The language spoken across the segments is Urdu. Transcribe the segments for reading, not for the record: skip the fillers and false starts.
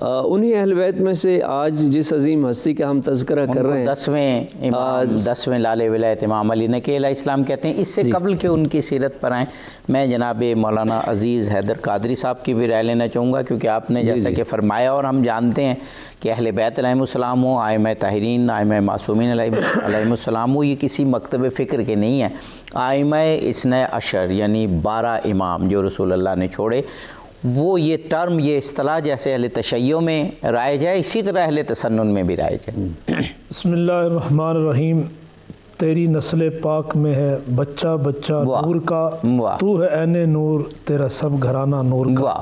انہی اہل بیت میں سے آج جس عظیم ہستی کا ہم تذکرہ کر رہے ہیں، 10ویں لال ولایت امام علی نقی علیہ السلام کہتے ہیں۔ اس سے قبل کہ ان کی سیرت پر آئیں، میں جناب مولانا عزیز حیدر قادری صاحب کی بھی رائے لینا چاہوں گا، کیونکہ آپ نے جیسا کہ فرمایا اور ہم جانتے ہیں کہ اہل بیت علیہ السلام ہوں، ائمہ طاہرین، ائمہ معصومین علیہ السلام ہوں، یہ کسی مکتب فکر کے نہیں ہیں۔ ائمہ اثنا عشر یعنی 12 امام جو رسول اللہ نے چھوڑے، وہ یہ ٹرم، یہ اصطلاح جیسے اہل تشیع میں رائج ہے، اسی طرح اہل تسنن میں بھی رائج ہے۔ بسم اللہ الرحمن الرحیم۔ تیری نسل پاک میں ہے بچہ بچہ نور کا، تو ہے عین نور، تیرا سب گھرانہ نور کا۔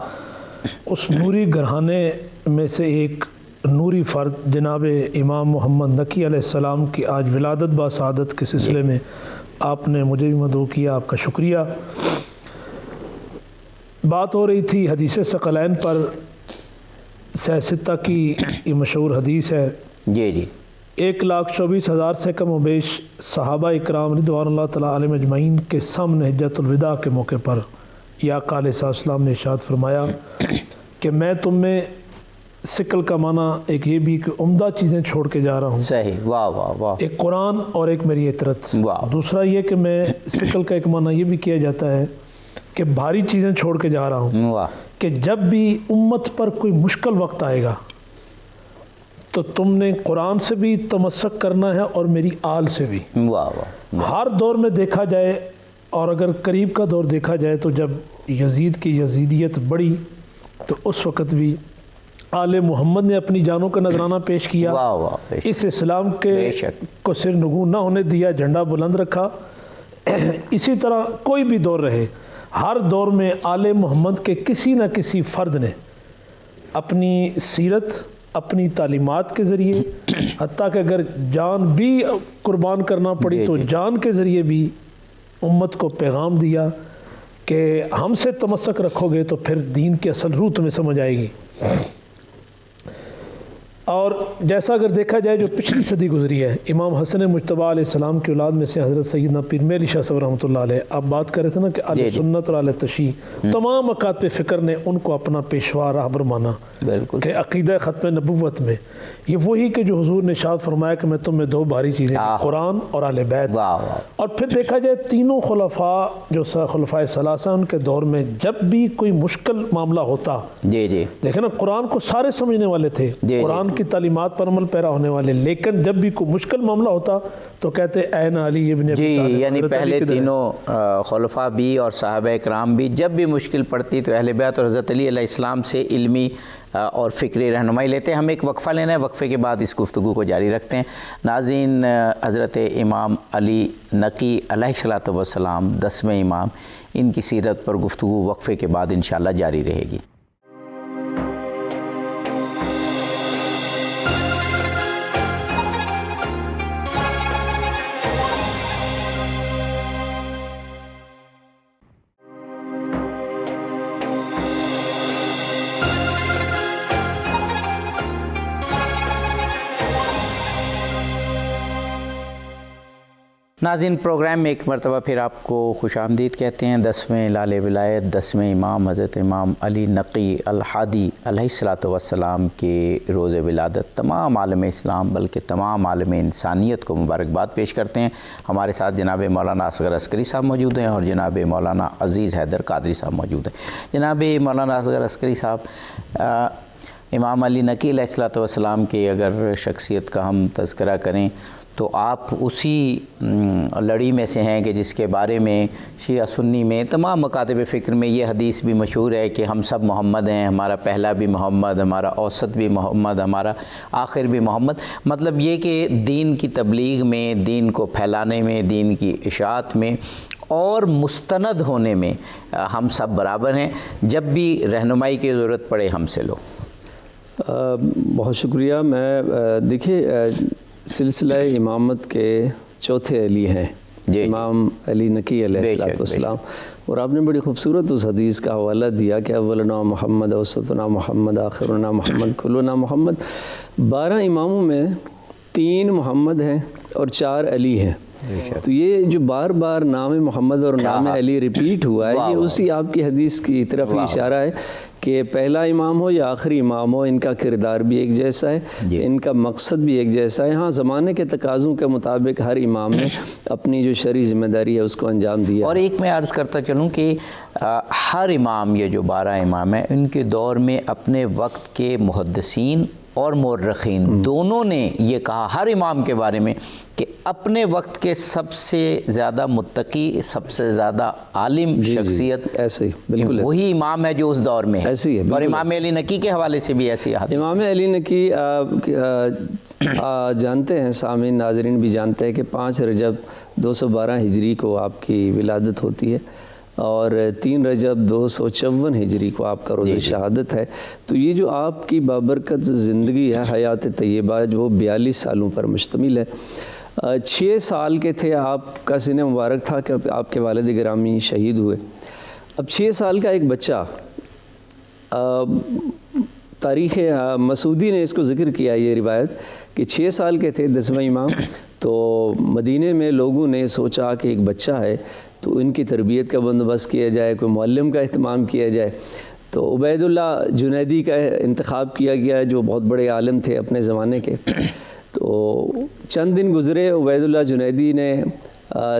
اس نوری گھرانے میں سے ایک نوری فرد جناب امام محمد نقی علیہ السلام کی آج ولادت باسعادت کے سلسلے میں آپ نے مجھے بھی مدعو کیا، آپ کا شکریہ۔ بات ہو رہی تھی حدیث ثقلین پر، سیاستہ کی یہ مشہور حدیث ہے، جی 1,24,000 سے کم و بیش صحابہ اکرام رضوان اللہ تعالیٰ علیہم اجمعین کے سامنے حجۃ الوداع کے موقع پر یا آقا علیہ السلام نے ارشاد فرمایا کہ میں تم میں سکل کا معنی ایک یہ بھی کہ عمدہ چیزیں چھوڑ کے جا رہا ہوں، صحیح، واہ واہ واہ، ایک قرآن اور ایک میری اطرت۔ دوسرا یہ کہ میں سکل کا ایک معنی یہ بھی کیا جاتا ہے کہ بھاری چیزیں چھوڑ کے جا رہا ہوں، کہ جب بھی امت پر کوئی مشکل وقت آئے گا تو تم نے قرآن سے بھی تمسک کرنا ہے اور میری آل سے بھی۔ ہر دور میں دیکھا جائے، اور اگر قریب کا دور دیکھا جائے تو جب یزید کی یزیدیت بڑھی تو اس وقت بھی آل محمد نے اپنی جانوں کا نذرانہ پیش کیا، اس اسلام کے کو سر نگوں نہ ہونے دیا، جھنڈا بلند رکھا۔ اسی طرح کوئی بھی دور رہے، ہر دور میں آل محمد کے کسی نہ کسی فرد نے اپنی سیرت، اپنی تعلیمات کے ذریعے، حتیٰ کہ اگر جان بھی قربان کرنا پڑی تو جان کے ذریعے بھی امت کو پیغام دیا کہ ہم سے تمسک رکھو گے تو پھر دین کی اصل روح تمہیں سمجھ آئے گی۔ اور جیسا اگر دیکھا جائے جو پچھلی صدی گزری ہے، امام حسن مجتبی علیہ السلام کی اولاد میں سے حضرت سیدنا پیر مہر شاہ صاحب رحمۃ اللہ علیہ، آپ بات کر رہے تھے نا کہ اہل سنت اور اہل تشیع تمام اکاتب فکر نے ان کو اپنا پیشوا راہبر مانا کہ عقیدہ ختم نبوت میں یہ وہی کہ جو حضور نے ارشاد فرمایا کہ میں تم میں 2 بھاری چیزیں، قرآن اور اہل بیت۔ اور پھر دیکھا جائے تینوں خلفاء جو خلفاء ثلاثہ، ان کے دور میں جب بھی کوئی مشکل معاملہ ہوتا، دیکھیں نا قرآن کو سارے سمجھنے والے تھے، قرآن کی تعلیمات پر عمل پیرا ہونے والے، لیکن جب بھی کوئی مشکل معاملہ ہوتا تو کہتے این علی ابن ابی طالب، یعنی پہلے تینوں خلفاء بھی اور صحابہ اکرام بھی جب بھی مشکل پڑتی تو اہل بیت اور حضرت علی علیہ السلام سے علمی اور فکری رہنمائی لیتے ہیں۔ ہم ایک وقفہ لینا ہے، وقفے کے بعد اس گفتگو کو جاری رکھتے ہیں۔ ناظرین، حضرت امام علی نقی علیہ السلام 10ویں امام، ان کی سیرت پر گفتگو وقفے کے بعد انشاءاللہ جاری رہے گی۔ ناظرین، پروگرام میں ایک مرتبہ پھر آپ کو خوش آمدید کہتے ہیں۔ 10ویں لال ولایت، 10ویں امام حضرت امام علی نقی الحادی علیہ السلام کے روز ولادت تمام عالم اسلام بلکہ تمام عالم انسانیت کو مبارکباد پیش کرتے ہیں۔ ہمارے ساتھ جناب مولانا اصغر عسکری صاحب موجود ہیں اور جناب مولانا عزیز حیدر قادری صاحب موجود ہیں۔ جناب مولانا اصغر عسکری صاحب، امام علی نقی علیہ السلام کی اگر شخصیت کا ہم تذکرہ کریں تو آپ اسی لڑی میں سے ہیں کہ جس کے بارے میں شیعہ سنی میں تمام مکاتب فکر میں یہ حدیث بھی مشہور ہے کہ ہم سب محمد ہیں، ہمارا پہلا بھی محمد، ہمارا اوسط بھی محمد، ہمارا آخر بھی محمد۔ مطلب یہ کہ دین کی تبلیغ میں، دین کو پھیلانے میں، دین کی اشاعت میں اور مستند ہونے میں ہم سب برابر ہیں، جب بھی رہنمائی کی ضرورت پڑے ہم سے لو۔ بہت شکریہ۔ میں دیکھیے سلسلہ امامت کے چوتھے علی ہیں، امام علی نقی علیہ السلام، اور آپ نے بڑی خوبصورت اس حدیث کا حوالہ دیا کہ اولنا محمد، اوسطنا محمد، آخرنا محمد، کلنا محمد۔ 12 اماموں میں 3 محمد ہیں اور 4 علی ہیں۔ تو یہ جو بار بار نام محمد اور نام علی ریپیٹ ہوا ہے، یہ اسی آپ کی حدیث کی طرف ہی اشارہ ہے کہ پہلا امام ہو یا آخری امام ہو، ان کا کردار بھی ایک جیسا ہے، ان کا مقصد بھی ایک جیسا ہے۔ ہاں زمانے کے تقاضوں کے مطابق ہر امام نے اپنی جو شرعی ذمہ داری ہے اس کو انجام دیا۔ اور ایک میں عرض کرتا چلوں کہ ہر امام، یہ جو 12 امام ہیں، ان کے دور میں اپنے وقت کے محدثین اور مورخین دونوں نے یہ کہا ہر امام کے بارے میں کہ اپنے وقت کے سب سے زیادہ متقی، سب سے زیادہ عالم شخصیت ایسے ہی بالکل وہی امام ہے جو اس دور میں ہے، ایسے ہی ہے۔ اور امام علی نکی کے حوالے سے بھی ایسی حدیث۔ امام علی نکی جانتے ہیں، سامعین ناظرین بھی جانتے ہیں کہ 5 رجب 212 ہجری کو آپ کی ولادت ہوتی ہے، اور 3 رجب 254 ہجری کو آپ کا روز شہادت ہے۔ تو یہ جو آپ کی بابرکت زندگی ہے، حیات طیبہ، جو وہ 42 سالوں پر مشتمل ہے۔ 6 سال کے تھے آپ کا سینہ مبارک تھا کہ آپ کے والد گرامی شہید ہوئے۔ اب 6 سال کا ایک بچہ، تاریخ مسعودی نے اس کو ذکر کیا یہ روایت کہ 6 سال کے تھے 10واں امام، تو مدینے میں لوگوں نے سوچا کہ ایک بچہ ہے تو ان کی تربیت کا بندوبست کیا جائے، کوئی معلم کا اہتمام کیا جائے۔ تو عبید اللہ جنیدی کا انتخاب کیا گیا جو بہت بڑے عالم تھے اپنے زمانے کے۔ تو چند دن گزرے، عبید اللہ جنیدی نے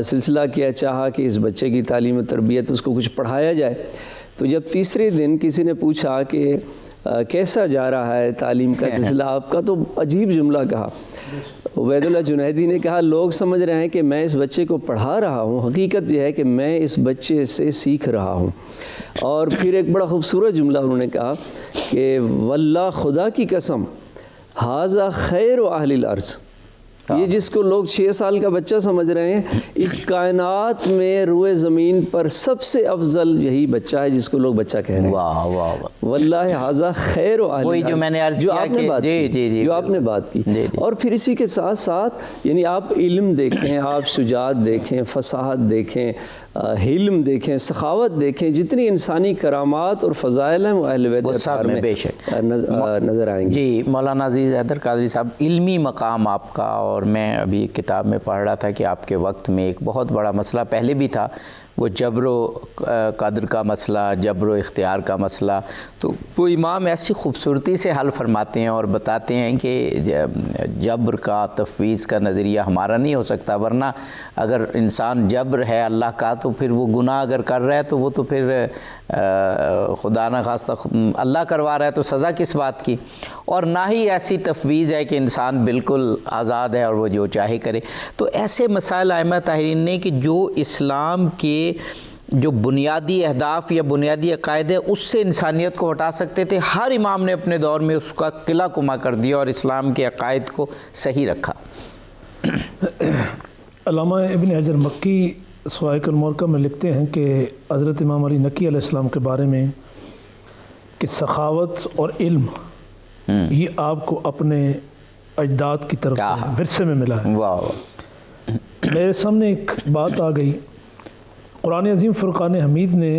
سلسلہ کیا، چاہا کہ اس بچے کی تعلیم و تربیت اس کو کچھ پڑھایا جائے۔ تو جب تیسرے دن کسی نے پوچھا کہ کیسا جا رہا ہے تعلیم کا سلسلہ آپ کا، تو عجیب جملہ کہا۔ عبید اللہ جنیدی نے کہا لوگ سمجھ رہے ہیں کہ میں اس بچے کو پڑھا رہا ہوں، حقیقت یہ ہے کہ میں اس بچے سے سیکھ رہا ہوں۔ اور پھر ایک بڑا خوبصورت جملہ انہوں نے کہا کہ واللہ، خدا کی قسم، ھذا خیر اہل الارض، یہ جس کو لوگ 6 سال کا بچہ سمجھ رہے ہیں، اس کائنات میں روئے زمین پر سب سے افضل یہی بچہ ہے جس کو لوگ بچہ کہہ رہے ہیں۔ واہ واہ واہ، واللہ ھذا خیر اہل الارض، وہی جو میں نے عرض کیا کہ جو آپ نے بات کی۔ اور پھر اسی کے ساتھ ساتھ یعنی آپ علم دیکھیں، آپ شجاعت دیکھیں، فصاحت دیکھیں، حلم دیکھیں، سخاوت دیکھیں، جتنی انسانی کرامات اور فضائل ہیں وہ اہل بیت اطہار میں بے شک نظر آئیں گے۔ جی مولانا عزیز حیدر قادری صاحب، علمی مقام آپ کا، اور میں ابھی کتاب میں پڑھ رہا تھا کہ آپ کے وقت میں ایک بہت بڑا مسئلہ پہلے بھی تھا، وہ جبر و قدر کا مسئلہ، جبر و اختیار کا مسئلہ، تو وہ امام ایسی خوبصورتی سے حل فرماتے ہیں اور بتاتے ہیں کہ جبر کا، تفویض کا نظریہ ہمارا نہیں ہو سکتا، ورنہ اگر انسان جبر ہے اللہ کا تو پھر وہ گناہ اگر کر رہا ہے تو وہ تو پھر خدا نہ خواستہ اللہ کروا رہا ہے تو سزا کس بات کی، اور نہ ہی ایسی تفویض ہے کہ انسان بالکل آزاد ہے اور وہ جو چاہے کرے۔ تو ایسے مسائل ائمہ طاہرین نے کہ جو اسلام کے جو بنیادی اہداف یا بنیادی عقائد ہے اس سے انسانیت کو ہٹا سکتے تھے، ہر امام نے اپنے دور میں اس کا قلعہ کما کر دیا اور اسلام کے عقائد کو صحیح رکھا۔ علامہ ابن حجر مکی صواعق المرکہ میں لکھتے ہیں کہ حضرت امام علی نکی علیہ السلام کے بارے میں کہ سخاوت اور علم یہ آپ کو اپنے اجداد کی طرف ورثے میں ملا ہے۔ میرے سامنے ایک بات آ گئی، قرآن عظیم فرقان حمید نے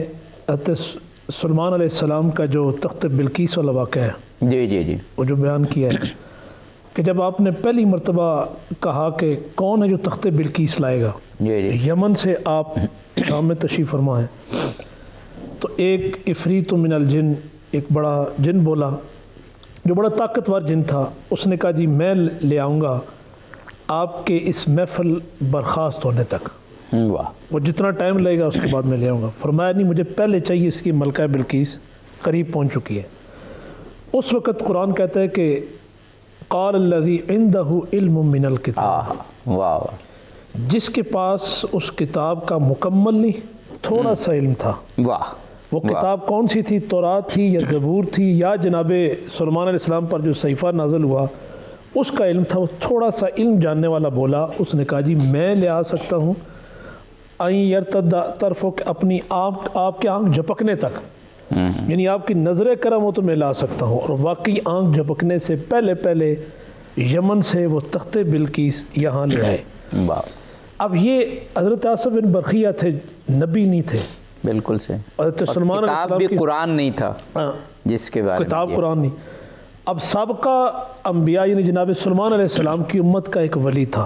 حضرت سلیمان علیہ السلام کا جو تخت بلقیس والا واقعہ ہے جی وہ جو بیان کیا ہے کہ جب آپ نے پہلی مرتبہ کہا کہ کون ہے جو تخت بلقیس لائے گا، یمن سے آپ شام میں تشریف فرما ہیں، تو ایک عفریت من الجن، ایک بڑا جن بولا جو بڑا طاقتور جن تھا، اس نے کہا جی میں لے آؤں گا آپ کے اس محفل برخاست ہونے تک، وہ جتنا ٹائم لگے گا اس کے بعد میں لے آؤں گا۔ فرمایا نہیں، مجھے پہلے چاہیے اس کی ملکہ بلقیس قریب پہنچ چکی ہے۔ اس وقت قرآن کہتا ہے کہ قال الذی عندہ علم من الکتاب، جس کے پاس اس کتاب کا مکمل نہیں تھوڑا سا علم تھا، وہ کتاب کون سی تھی؟ تورات تھی یا زبور تھی یا جناب سلیمان علیہ السلام پر جو صحیفہ نازل ہوا اس کا علم تھا، وہ تھوڑا سا علم جاننے والا بولا، اس نے کہا جی میں لے آ سکتا ہوں، یرتد طرفک، اپنی آپ کے آنکھ جھپکنے تک، یعنی آپ کی نظر کرم ہو تو میں لا سکتا ہوں۔ اور واقعی آنکھ جھپکنے سے پہلے یمن سے وہ تخت بلقیس یہاں لے آئے۔ اب یہ حضرت آصف بن برقیہ تھے، نبی نہیں تھے، بالکل سے، حضرت سلیمان علیہ السلام کتاب بھی قرآن نہیں تھا جس کے بارے میں کتاب قرآن نہیں۔ اب سابقہ انبیاء یعنی جناب سلیمان علیہ السلام کی امت کا ایک ولی تھا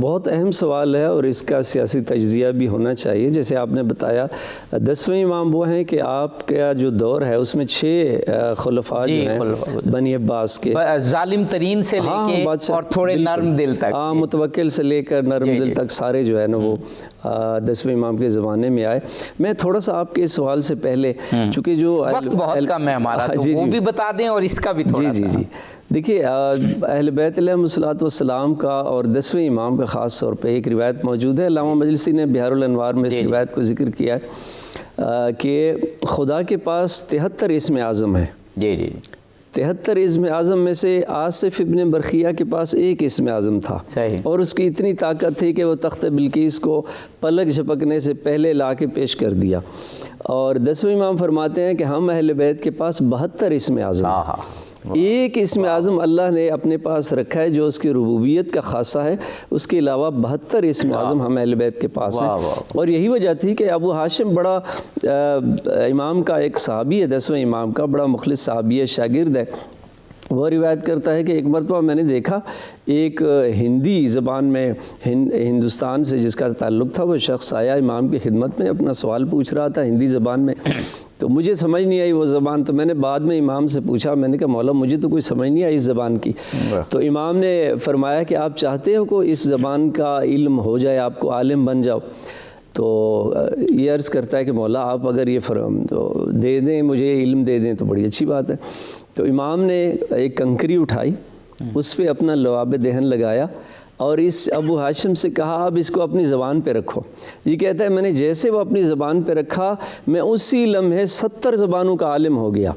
بہت اہم سوال ہے اور اس کا سیاسی تجزیہ بھی ہونا چاہیے. جیسے آپ نے بتایا 10ویں امام وہ ہیں کہ آپ کا جو دور ہے اس میں 6 خلفاء جو ہیں بنی عباس کے، ظالم ترین سے لے کے اور تھوڑے نرم دل تک، متوکل سے لے کر نرم دل تک سارے جو ہے نا وہ 10ویں امام کے زمانے میں آئے. میں تھوڑا سا آپ کے سوال سے پہلے، چونکہ جو وقت بہت کم ہے ہمارا، تو وہ بھی بتا دیں اور اس کا بھی تھوڑا سا. جی دیکھیے، اہل بیت علیہ الصلوۃ والسلام کا اور 10ویں امام کا خاص طور پہ ایک روایت موجود ہے. علامہ مجلسی نے بہار الانوار میں اس روایت کو ذکر کیا ہے کہ خدا کے پاس 73 اسم اعظم ہیں. 73 اسم اعظم میں سے آصف ابن برخیہ کے پاس ایک اسم اعظم تھا، اور اس کی اتنی طاقت تھی کہ وہ تخت بلقیس کو پلک جھپکنے سے پہلے لا کے پیش کر دیا. اور 10ویں امام فرماتے ہیں کہ ہم اہل بیت کے پاس 72 اسم اعظم ہیں. ایک اسم اعظم اللہ نے اپنے پاس رکھا ہے جو اس کی ربوبیت کا خاصہ ہے، اس کے علاوہ 72 اسم اعظم ہم اہل بیت کے پاس ہیں. اور یہی وجہ تھی کہ ابو ہاشم بڑا امام کا ایک صحابی ہے، 10ویں امام کا بڑا مخلص صحابی ہے، شاگرد ہے. وہ روایت کرتا ہے کہ ایک مرتبہ میں نے دیکھا ایک ہندی زبان میں ہندوستان سے جس کا تعلق تھا، وہ شخص آیا امام کی خدمت میں، اپنا سوال پوچھ رہا تھا ہندی زبان میں. تو مجھے سمجھ نہیں آئی وہ زبان، تو میں نے بعد میں امام سے پوچھا، میں نے کہا مولا مجھے تو کوئی سمجھ نہیں آئی اس زبان کی. تو امام نے فرمایا کہ آپ چاہتے ہو کہ اس زبان کا علم ہو جائے، آپ کو عالم بن جاؤ؟ تو یہ عرض کرتا ہے کہ مولا آپ اگر یہ دے دیں، مجھے علم دے دیں تو بڑی اچھی بات ہے. تو امام نے ایک کنکری اٹھائی، اس پہ اپنا لعاب دہن لگایا اور اس ابو ہاشم سے کہا اب اس کو اپنی زبان پہ رکھو. یہ کہتا ہے میں نے جیسے وہ اپنی زبان پہ رکھا، میں اسی لمحے 70 زبانوں کا عالم ہو گیا.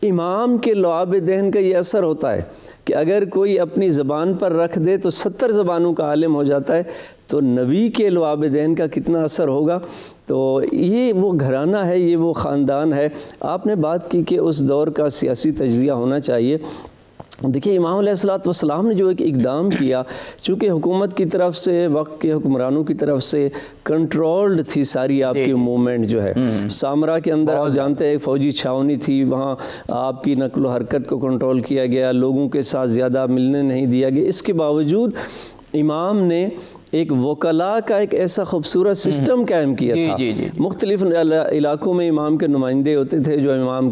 امام کے لعاب دہن کا یہ اثر ہوتا ہے کہ اگر کوئی اپنی زبان پر رکھ دے تو 70 زبانوں کا عالم ہو جاتا ہے. تو نبی کے لعاب دہن کا کتنا اثر ہوگا. تو یہ وہ گھرانہ ہے، یہ وہ خاندان ہے. آپ نے بات کی کہ اس دور کا سیاسی تجزیہ ہونا چاہیے. دیکھیے امام علیہ الصلوۃ والسلام نے جو ایک اقدام کیا، چونکہ حکومت کی طرف سے، وقت کے حکمرانوں کی طرف سے کنٹرولڈ تھی ساری آپ کی موومنٹ جو ہے. سامرا کے اندر آپ جانتے ہیں ایک فوجی چھاونی تھی، وہاں آپ کی نقل و حرکت کو کنٹرول کیا گیا، لوگوں کے ساتھ زیادہ ملنے نہیں دیا گیا. اس کے باوجود امام نے ایک وکلاء کا ایک ایسا خوبصورت سسٹم قائم کیا تھا. مختلف علاقوں میں امام کے نمائندے ہوتے تھے جو امام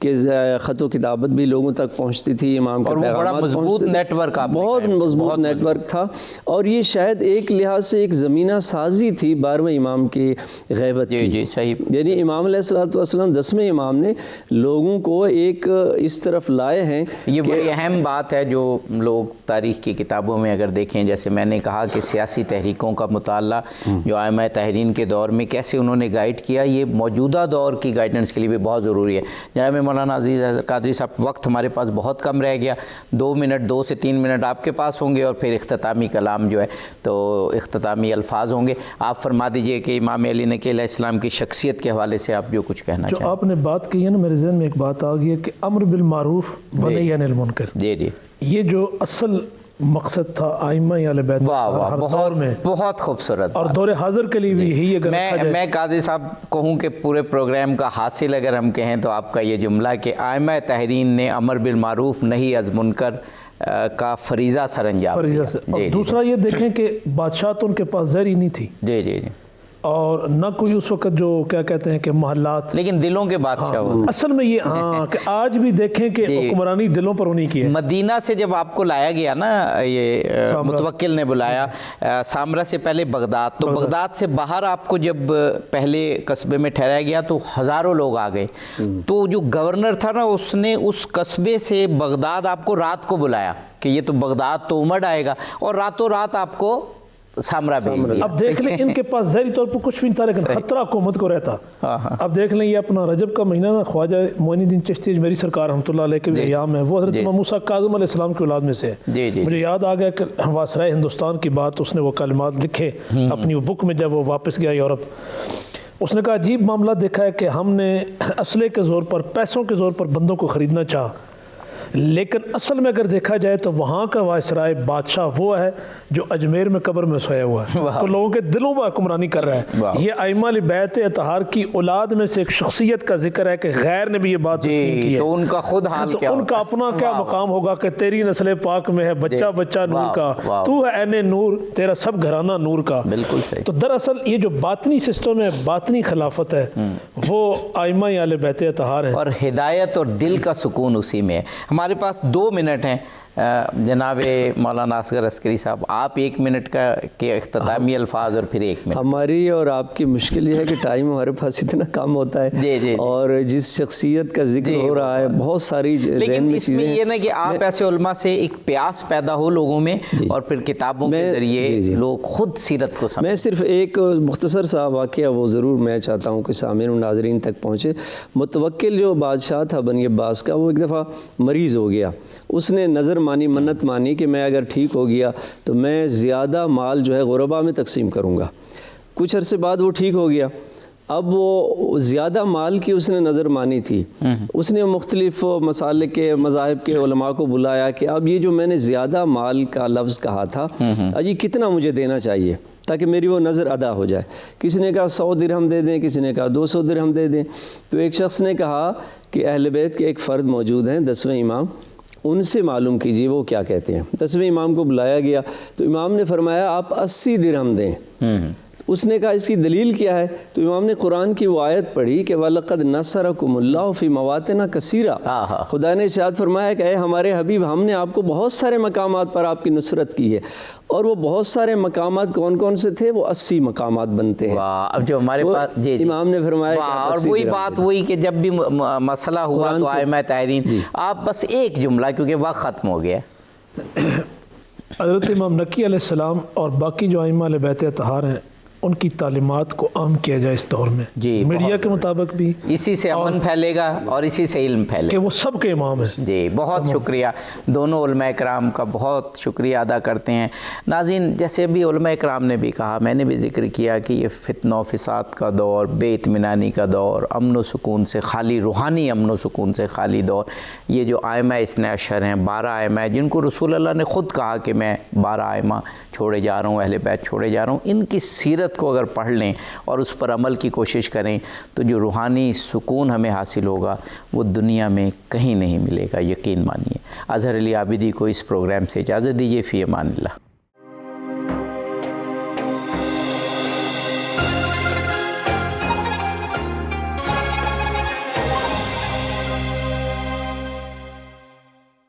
کے خط و کتابت بھی لوگوں تک پہنچتی تھی، امام کا پیغامات مضبوط نیٹ ورک، بہت مضبوط نیٹ ورک تھا. اور یہ شاید ایک لحاظ سے ایک زمینہ سازی تھی 12ویں امام کی غیبت کی. یعنی امام علیہ الصلوۃ والسلام 10ویں امام نے لوگوں کو ایک اس طرف لائے ہیں. یہ بڑی اہم بات ہے جو لوگ تاریخ کی کتابوں میں اگر دیکھیں، جیسے میں نے کہا کہ سیاسی تحریکوں کا مطالعہ جو ائمہ تحرین کے دور میں کیسے انہوں نے گائیڈ کیا، یہ موجودہ دور کی گائیڈنس کے لیے بھی بہت ضروری ہے. جناب مولانا عزیز قادری صاحب، وقت ہمارے پاس بہت کم رہ گیا، 2 سے 3 منٹ آپ کے پاس ہوں گے اور پھر اختتامی کلام جو ہے تو اختتامی الفاظ ہوں گے. آپ فرما دیجئے کہ امام علی نقی علیہ السلام کی شخصیت کے حوالے سے آپ جو کچھ کہنا چاہیں. جو آپ نے بات کی ہے نا، میرے ذہن میں ایک بات آ گئی ہے کہ امر بالمعروف ونہی عن المنکر. یہ جو اصل مقصد تھا ائمہ اہل بیت بہت خوبصورت، اور دور حاضر کے لیے بھی یہی. اگر میں قاضی صاحب کہوں کہ پورے پروگرام کا حاصل اگر ہم کہیں تو آپ کا یہ جملہ کہ ائمہ تحرین نے امر بالمعروف نہی از منکر کا فریضہ سر انجام دیا. اور دوسرا یہ دیکھیں کہ بادشاہ تو ان کے پاس زر ہی نہیں تھی، اور نہ کوئی اس وقت جو کیا کہتے ہیں کہ محلات، لیکن دلوں کے بادشاہ ہوتے. اصل میں یہ کہ آج بھی دیکھیں کہ حکمرانی دلوں پر ہونی کی ہے. مدینہ سے جب آپ کو لایا گیا نا، یہ متوکل نے بلایا سامرا سے پہلے بغداد، تو بغداد سے باہر آپ کو جب پہلے قصبے میں ٹھہرایا گیا تو ہزاروں لوگ آ گئے. تو جو گورنر تھا نا، اس نے اس قصبے سے بغداد آپ کو رات کو بلایا کہ یہ تو بغداد تو امڑ آئے گا، اور راتوں رات آپ کو سامرا بھیج دیا. اب دیکھ لیں ان کے پاس ظاہری طور پر کچھ بھی نہیں تھا، لیکن خطرہ حکومت کو رہتا. اب دیکھ لیں یہ اپنا رجب کا مہینہ نا، خواجہ معین الدین چشتی میری سرکار رحمۃ اللہ علیہ کے ایام ہے، وہ حضرت امام موسیٰ کاظم علیہ السلام کی اولاد میں سے ہے. مجھے یاد آ گیا کہ واسرائے ہندوستان کی بات اس نے وہ کلمات لکھے اپنی بک میں جب وہ واپس گیا یورپ. اس نے کہا عجیب معاملہ دیکھا ہے کہ ہم نے اسلحے کے زور پر، پیسوں کے زور پر بندوں کو خریدنا چاہا، لیکن اصل میں اگر دیکھا جائے تو وہاں کا وائسرائے بادشاہ وہ ہے جو اجمیر میں قبر میں سویا ہوا ہے، تو لوگوں کے دلوں پر حکمرانی کر رہا ہے۔ یہ ائمہ اہل بیت اطہار کی اولاد میں سے ایک شخصیت کا ذکر ہے کہ غیر نے بھی یہ بات کی ہے، تو ان کا خود حال تو کیا ان کا اپنا کیا مقام ہوگا کہ تیری نسل پاک میں ہے بچہ بچہ نور کا، تو ہے عین نور، تیرا سب گھرانہ نور کا۔ بالکل صحیح۔ تو دراصل یہ جو باطنی سسٹم ہے، باطنی خلافت ہے، وہ ائمہ اہل بیت اطہار ہیں، اور ہدایت اور دل کا سکون اسی میں ہے۔ ہمارے پاس 2 منٹ ہیں، جناب مولانا اصغر عسکری صاحب، آپ 1 منٹ کا کے اختتامی الفاظ اور پھر 1 منٹ۔ ہماری اور آپ کی مشکل یہ ہے کہ ٹائم ہمارے پاس اتنا کم ہوتا ہے، اور جس شخصیت کا ذکر ہو رہا ہے بہت ساری لیکن اس میں یہ نا کہ آپ ایسے علماء سے ایک پیاس پیدا ہو لوگوں میں، اور پھر کتابوں کے ذریعے لوگ خود سیرت کو سمجھیں۔ میں صرف ایک مختصر سا واقعہ وہ ضرور میں چاہتا ہوں کہ سامعین و ناظرین تک پہنچے۔ متوکل جو بادشاہ تھا بنی عباس کا، وہ ایک دفعہ مریض ہو گیا، اس نے نظر مانی، منت مانی کہ میں اگر ٹھیک ہو گیا تو میں زیادہ مال جو ہے غربا میں تقسیم کروں گا۔ کچھ عرصے بعد وہ ٹھیک ہو گیا، اب وہ زیادہ مال کی اس نے نظر مانی تھی، اس نے مختلف مسالک کے مذاہب کے علماء کو بلایا کہ اب یہ جو میں نے زیادہ مال کا لفظ کہا تھا، یہ کتنا مجھے دینا چاہیے تاکہ میری وہ نظر ادا ہو جائے۔ کسی نے کہا 100 درہم دے دیں، کسی نے کہا 200 درہم دے دیں۔ تو ایک شخص نے کہا کہ اہل بیت کے ایک فرد موجود ہیں 10ویں امام، ان سے معلوم کیجیے وہ کیا کہتے ہیں۔ 10ویں امام کو بلایا گیا تو امام نے فرمایا آپ 80 درہم دیں۔ اس نے کہا اس کی دلیل کیا ہے؟ تو امام نے قرآن کی وہ آیت پڑھی کہ وَلَقَدْ نَصَرَكُمُ اللَّهُ فِي مَوَاطِنَ كَثِيرًا، خدا نے ارشاد فرمایا کہ اے ہمارے حبیب، ہم نے آپ کو بہت سارے مقامات پر آپ کی نصرت کی ہے، اور وہ بہت سارے مقامات کون کون سے تھے؟ وہ 80 مقامات بنتے ہیں۔ اب جو ہمارے پاس امام نے فرمایا، اور وہی بات وہی کہ جب بھی مسئلہ ہوا تو ائمہ تحرین، آپ بس ایک جملہ کیونکہ وقت ختم ہو گیا۔ حضرت امام نقی علیہ السلام اور باقی جو ائمہ اہل بیت اطہار ہیں، ان کی تعلیمات کو عام کیا جائے اس دور میں، میڈیا کے مطابق بھی، اسی سے امن پھیلے گا اور اسی سے علم پھیلے گا، کہ وہ سب کے امام ہیں۔ جی بہت شکریہ، دونوں علماء کرام کا بہت شکریہ ادا کرتے ہیں۔ ناظرین، جیسے بھی علماء کرام نے بھی کہا، میں نے بھی ذکر کیا کہ یہ فتنہ و فساد کا دور، بے اطمینانی کا دور، امن و سکون سے خالی، روحانی امن و سکون سے خالی دور، یہ جو ائمہ اثنا عشر ہیں، 12 ائمہ ہیں جن کو رسول اللہ نے خود کہا کہ میں 12 ائمہ چھوڑے جا رہا ہوں، اہل بیت چھوڑے جا رہا ہوں، ان کی سیرت کو اگر پڑھ لیں اور اس پر عمل کی کوشش کریں تو جو روحانی سکون ہمیں حاصل ہوگا وہ دنیا میں کہیں نہیں ملے گا، یقین مانیے۔ اظہر علی عابدی کو اس پروگرام سے اجازت دیجیے، فی امان اللہ۔